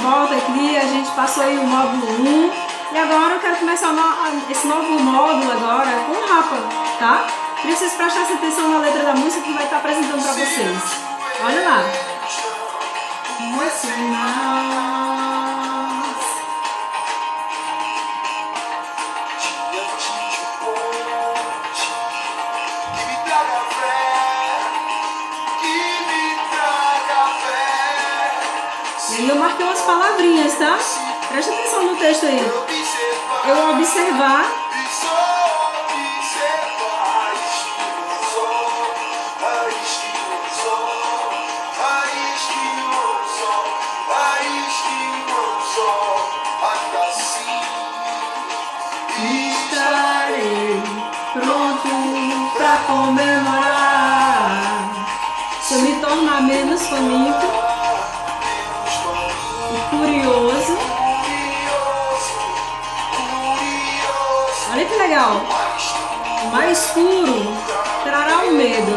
volta aqui, a gente passou aí o módulo 1 e agora eu quero começar esse novo módulo agora com o Rapa, tá? Queria que vocês prestassem atenção na letra da música que vai estar apresentando para vocês. Olha lá. E aí eu marquei umas palavrinhas, tá? Presta atenção no texto aí. Eu observar. Estarei pronto pra comemorar. Se eu me tornar menos faminto curioso. Olha que legal. O mais escuro trará o medo,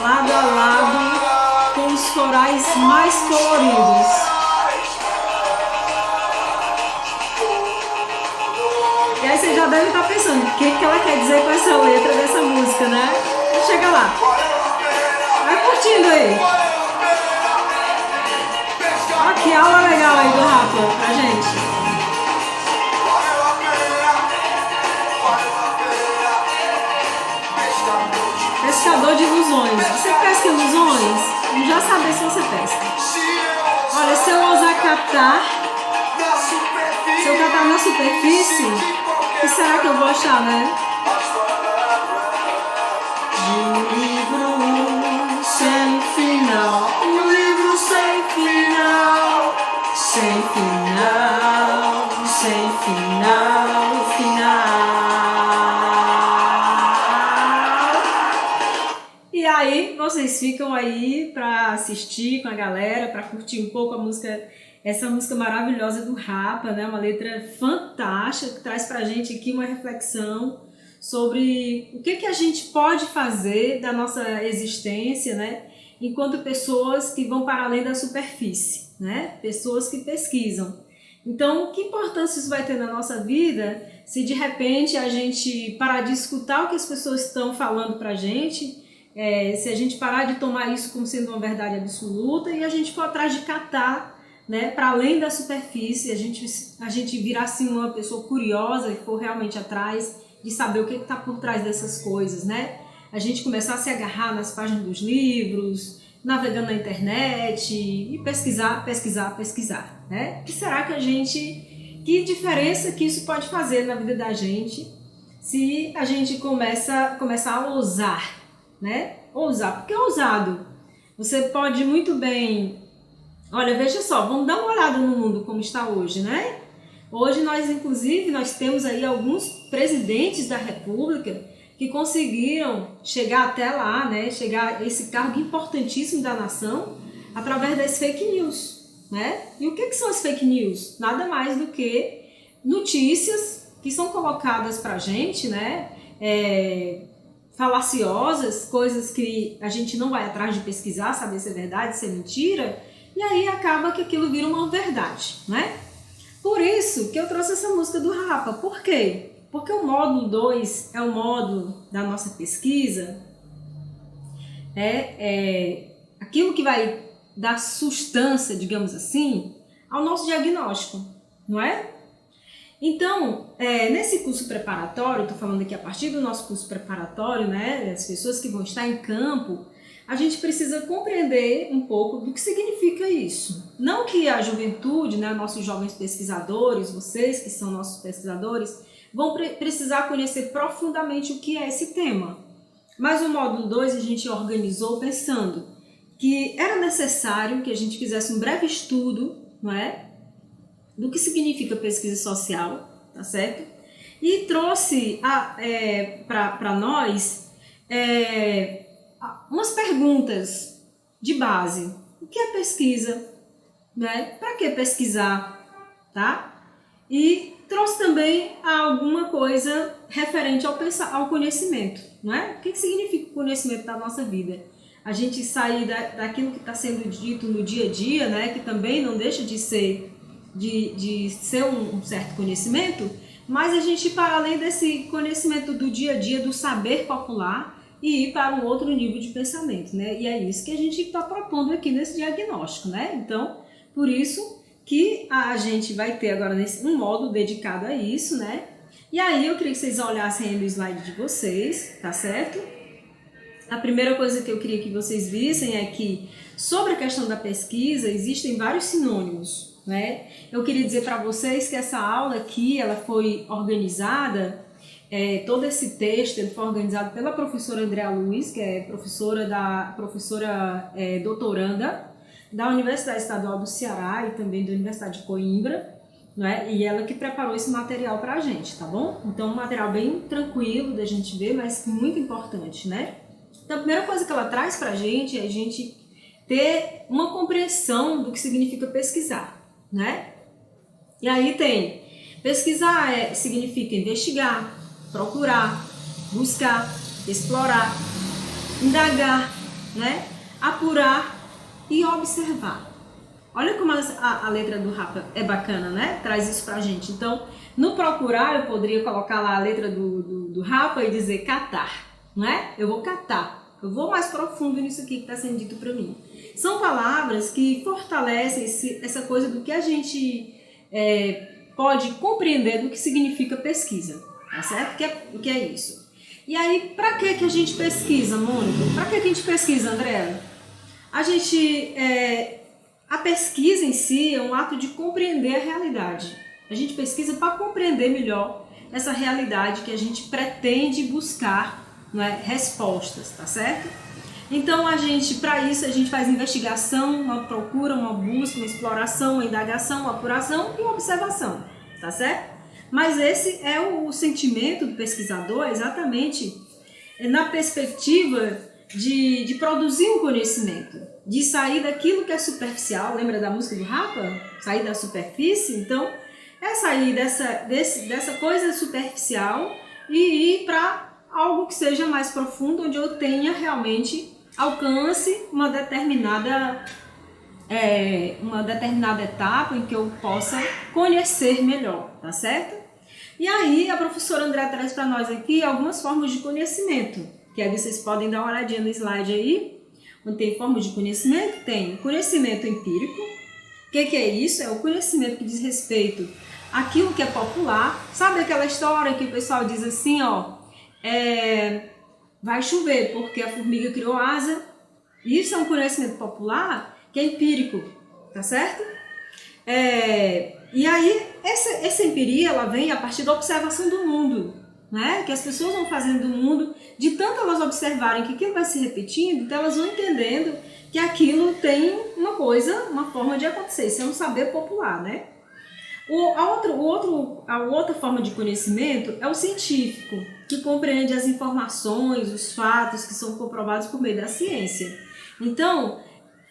lado a lado com os corais mais coloridos. E aí você já deve estar pensando, o que ela quer dizer com essa letra dessa música, né? Chega lá. Vai curtindo aí. Que aula legal aí do Rapa pra gente. Pescador de ilusões. Você pesca ilusões? Não já saber se você pesca. Olha, se eu ousar catar, se eu catar na superfície, o que será que eu vou achar, né? Um livro sem final. Um livro sem final. Sem final, sem final, final. E aí, vocês ficam aí para assistir com a galera, para curtir um pouco a música, essa música maravilhosa do Rapa, né? Uma letra fantástica que traz pra gente aqui uma reflexão sobre o que a gente pode fazer da nossa existência, né? Enquanto pessoas que vão para além da superfície, né? Pessoas que pesquisam. Então, que importância isso vai ter na nossa vida se de repente a gente parar de escutar o que as pessoas estão falando pra gente, se a gente parar de tomar isso como sendo uma verdade absoluta e a gente for atrás de catar, né, para além da superfície, a gente virar assim uma pessoa curiosa e for realmente atrás de saber o que está por trás dessas coisas, né? A gente começar a se agarrar nas páginas dos livros, navegando na internet e pesquisar, né? Que será que diferença que isso pode fazer na vida da gente se a gente começar a ousar, né? Ousar, porque é ousado. Você pode muito bem... Olha, veja só, vamos dar uma olhada no mundo como está hoje, né? Hoje inclusive, nós temos aí alguns presidentes da República que conseguiram chegar até lá, né? Chegar a esse cargo importantíssimo da nação através das fake news, né? E o que são as fake news? Nada mais do que notícias que são colocadas pra gente, né? Falaciosas, coisas que a gente não vai atrás de pesquisar, saber se é verdade, se é mentira, e aí acaba que aquilo vira uma verdade, né? Por isso que eu trouxe essa música do Rapa. Por quê? Porque o módulo 2 é o módulo da nossa pesquisa, aquilo que vai dar sustância, digamos assim, ao nosso diagnóstico, não é? Então, nesse curso preparatório, estou falando aqui a partir do nosso curso preparatório, né, as pessoas que vão estar em campo, a gente precisa compreender um pouco do que significa isso. Não que a juventude, né, nossos jovens pesquisadores, vocês que são nossos pesquisadores, vão precisar conhecer profundamente o que é esse tema. Mas o módulo 2 a gente organizou pensando que era necessário que a gente fizesse um breve estudo, não é? Do que significa pesquisa social, tá certo? E trouxe para nós umas perguntas de base. O que é pesquisa? Né? Para que pesquisar? Tá? E trouxe também alguma coisa referente ao conhecimento. Não é? O que significa o conhecimento da nossa vida? a gente sair daquilo que está sendo dito no dia a dia, né, que também não deixa de ser, um certo conhecimento, mas a gente ir para além desse conhecimento do dia a dia, do saber popular, e ir para um outro nível de pensamento, né? E é isso que a gente está propondo aqui nesse diagnóstico, né? Então, por isso que a gente vai ter agora um módulo dedicado a isso, né? E aí eu queria que vocês olhassem aí no slide de vocês, tá certo? A primeira coisa que eu queria que vocês vissem é que, sobre a questão da pesquisa, existem vários sinônimos, né? Eu queria dizer para vocês que essa aula aqui, ela foi organizada, todo esse texto ele foi organizado pela professora Andrea Luiz, que é professora doutoranda da Universidade Estadual do Ceará e também da Universidade de Coimbra, né? E ela que preparou esse material para a gente, tá bom? Então, um material bem tranquilo da gente ver, mas muito importante, né? Então, a primeira coisa que ela traz para a gente é a gente ter uma compreensão do que significa pesquisar, né? E aí tem, pesquisar significa investigar, procurar, buscar, explorar, indagar, né? Apurar e observar. Olha como a letra do Rapa é bacana, né? Traz isso pra gente. Então, no procurar, eu poderia colocar lá a letra do Rapa e dizer catar, não é? Eu vou catar, eu vou mais profundo nisso aqui que está sendo dito para mim. São palavras que fortalecem essa coisa do que a gente pode compreender do que significa pesquisa, tá certo? O que é isso? E aí, para que a gente pesquisa, Mônica? Para que a gente pesquisa, André? A pesquisa em si é um ato de compreender a realidade. A gente pesquisa para compreender melhor essa realidade que a gente pretende buscar, não é, respostas, tá certo? Então, para isso, a gente faz investigação, uma procura, uma busca, uma exploração, uma indagação, uma apuração e uma observação, tá certo? Mas esse é o sentimento do pesquisador, exatamente na perspectiva de produzir um conhecimento, de sair daquilo que é superficial. Lembra da música do Rapa? Sair da superfície? Então, é sair dessa coisa superficial e ir para algo que seja mais profundo, onde eu tenha realmente alcance uma determinada etapa em que eu possa conhecer melhor, tá certo? E aí a professora André traz para nós aqui algumas formas de conhecimento, que aí vocês podem dar uma olhadinha no slide aí, onde tem formas de conhecimento. Tem conhecimento empírico. O que é isso? É o conhecimento que diz respeito àquilo que é popular. Sabe aquela história que o pessoal diz assim, ó, vai chover porque a formiga criou asa? Isso é um conhecimento popular que é empírico, tá certo? E aí, essa empiria, ela vem a partir da observação do mundo, né? Que as pessoas vão fazendo do mundo, de tanto elas observarem que aquilo vai se repetindo, então elas vão entendendo que aquilo tem uma forma de acontecer. Isso é um saber popular, né? A outra forma de conhecimento é o científico, que compreende as informações, os fatos que são comprovados por meio da ciência. Então,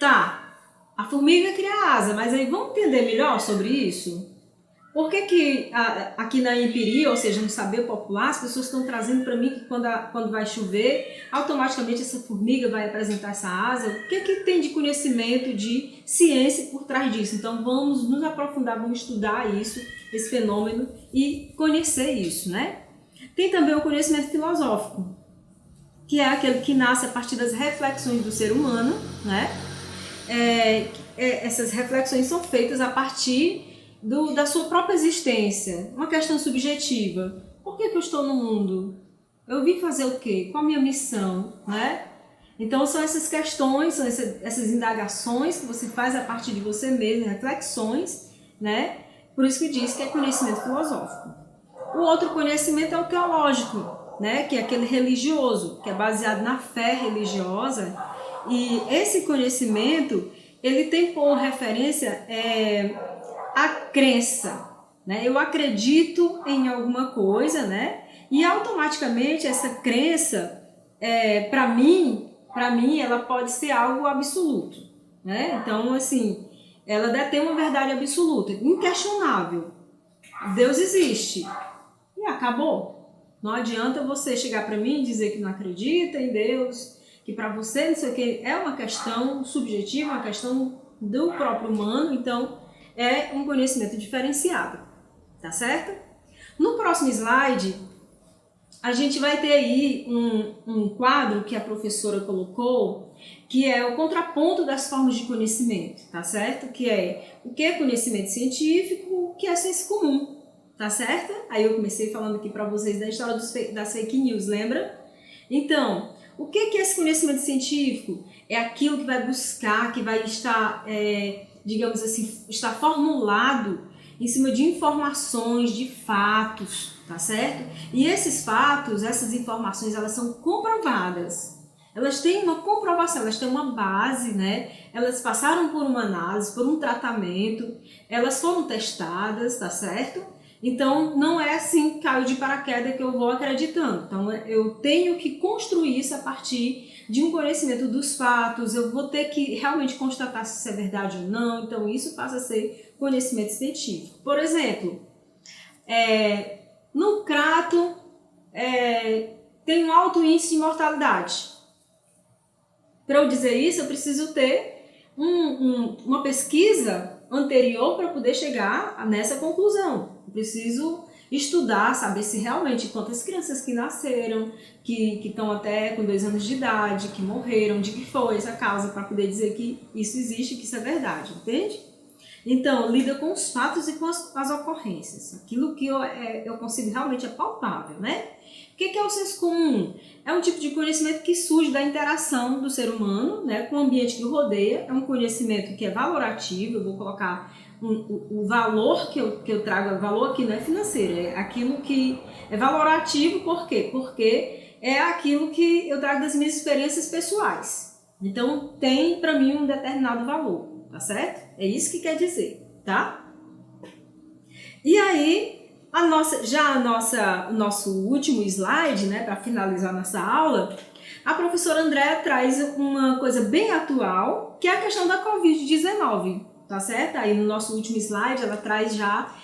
a formiga cria asa, mas aí vamos entender melhor sobre isso? Por que aqui na empiria, ou seja, no saber popular, as pessoas estão trazendo para mim que quando vai chover, automaticamente essa formiga vai apresentar essa asa? O que tem de conhecimento, de ciência por trás disso? Então vamos nos aprofundar, vamos estudar isso, esse fenômeno e conhecer isso, né? Tem também o conhecimento filosófico, que é aquele que nasce a partir das reflexões do ser humano, né? Essas reflexões são feitas a partir da sua própria existência, uma questão subjetiva. Por que eu estou no mundo? Eu vim fazer o quê? Qual a minha missão? Né? Então são essas questões, são essas indagações que você faz a partir de você mesmo, reflexões, né? Por isso que diz que é conhecimento filosófico. O outro conhecimento é o teológico, né? Que é aquele religioso, que é baseado na fé religiosa. E esse conhecimento, ele tem por referência a crença, né? Eu acredito em alguma coisa, né? E automaticamente essa crença, para mim, ela pode ser algo absoluto, né? Então, assim, ela detém uma verdade absoluta, inquestionável. Deus existe. E acabou. Não adianta você chegar para mim e dizer que não acredita em Deus, que para você não sei o que é uma questão subjetiva, uma questão do próprio humano, então é um conhecimento diferenciado, tá certo? No próximo slide, a gente vai ter aí um quadro que a professora colocou, que é o contraponto das formas de conhecimento, tá certo? Que é o que é conhecimento científico, o que é senso comum, tá certo? Aí eu comecei falando aqui para vocês da história das fake news, lembra? Então, o que é esse conhecimento científico? É aquilo que vai buscar, que vai estar, digamos assim, estar formulado em cima de informações, de fatos, tá certo? E esses fatos, essas informações, elas são comprovadas. Elas têm uma comprovação, elas têm uma base, né? Elas passaram por uma análise, por um tratamento, elas foram testadas, tá certo? Então, não é assim, caiu de paraquedas que eu vou acreditando. Então, eu tenho que construir isso a partir de um conhecimento dos fatos, eu vou ter que realmente constatar se isso é verdade ou não, então isso passa a ser conhecimento científico. Por exemplo, no crato tem um alto índice de mortalidade. Para eu dizer isso, eu preciso ter uma pesquisa anterior para poder chegar nessa conclusão. Eu preciso estudar, saber se realmente quantas crianças que nasceram, que estão até com 2 anos de idade, que morreram, de que foi essa causa, para poder dizer que isso existe, que isso é verdade, entende? Então, lida com os fatos e com as ocorrências. Aquilo que eu consigo realmente é palpável, né? O que é o senso comum? É um tipo de conhecimento que surge da interação do ser humano, né, com o ambiente que o rodeia. É um conhecimento que é valorativo, eu vou colocar o valor que eu trago, o valor aqui não é financeiro, é aquilo que é valorativo, por quê? Porque é aquilo que eu trago das minhas experiências pessoais. Então, tem para mim um determinado valor, tá certo? É isso que quer dizer, tá? E aí, o nosso último slide, né, para finalizar nossa aula, a professora Andréa traz uma coisa bem atual, que é a questão da Covid-19. Tá certo? Aí no nosso último slide ela traz já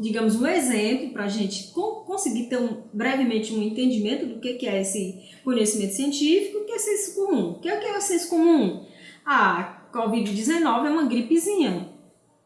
digamos, um exemplo para a gente conseguir ter brevemente um entendimento do que é esse conhecimento científico, o que é senso comum. O que é o senso comum? A Covid-19 é uma gripezinha.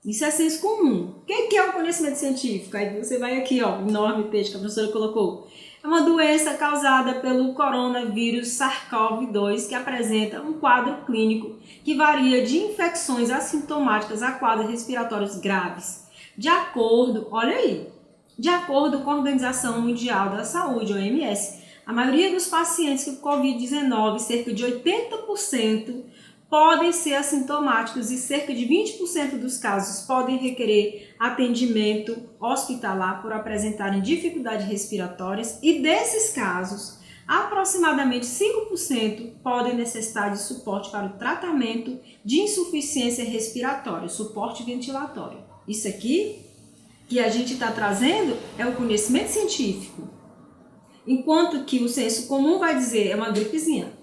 Isso é senso comum. O que é o conhecimento científico? Aí você vai aqui, ó, enorme texto que a professora colocou. É uma doença causada pelo coronavírus SARS-CoV-2 que apresenta um quadro clínico que varia de infecções assintomáticas a quadros respiratórios graves. De acordo com a Organização Mundial da Saúde, OMS, a maioria dos pacientes com Covid-19, cerca de 80%, podem ser assintomáticos e cerca de 20% dos casos podem requerer atendimento hospitalar por apresentarem dificuldades respiratórias e desses casos, aproximadamente 5% podem necessitar de suporte para o tratamento de insuficiência respiratória, suporte ventilatório. Isso aqui que a gente está trazendo é o conhecimento científico, enquanto que o senso comum vai dizer é uma gripezinha.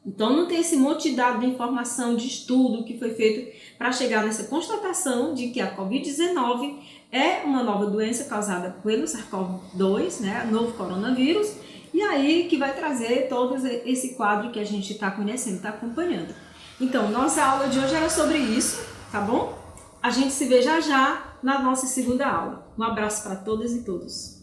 Então, não tem esse monte de dado de informação, de estudo que foi feito para chegar nessa constatação de que a Covid-19 é uma nova doença causada pelo SARS-CoV-2, né, novo coronavírus, e aí que vai trazer todo esse quadro que a gente está conhecendo, está acompanhando. Então, nossa aula de hoje era sobre isso, tá bom? A gente se vê já na nossa segunda aula. Um abraço para todas e todos.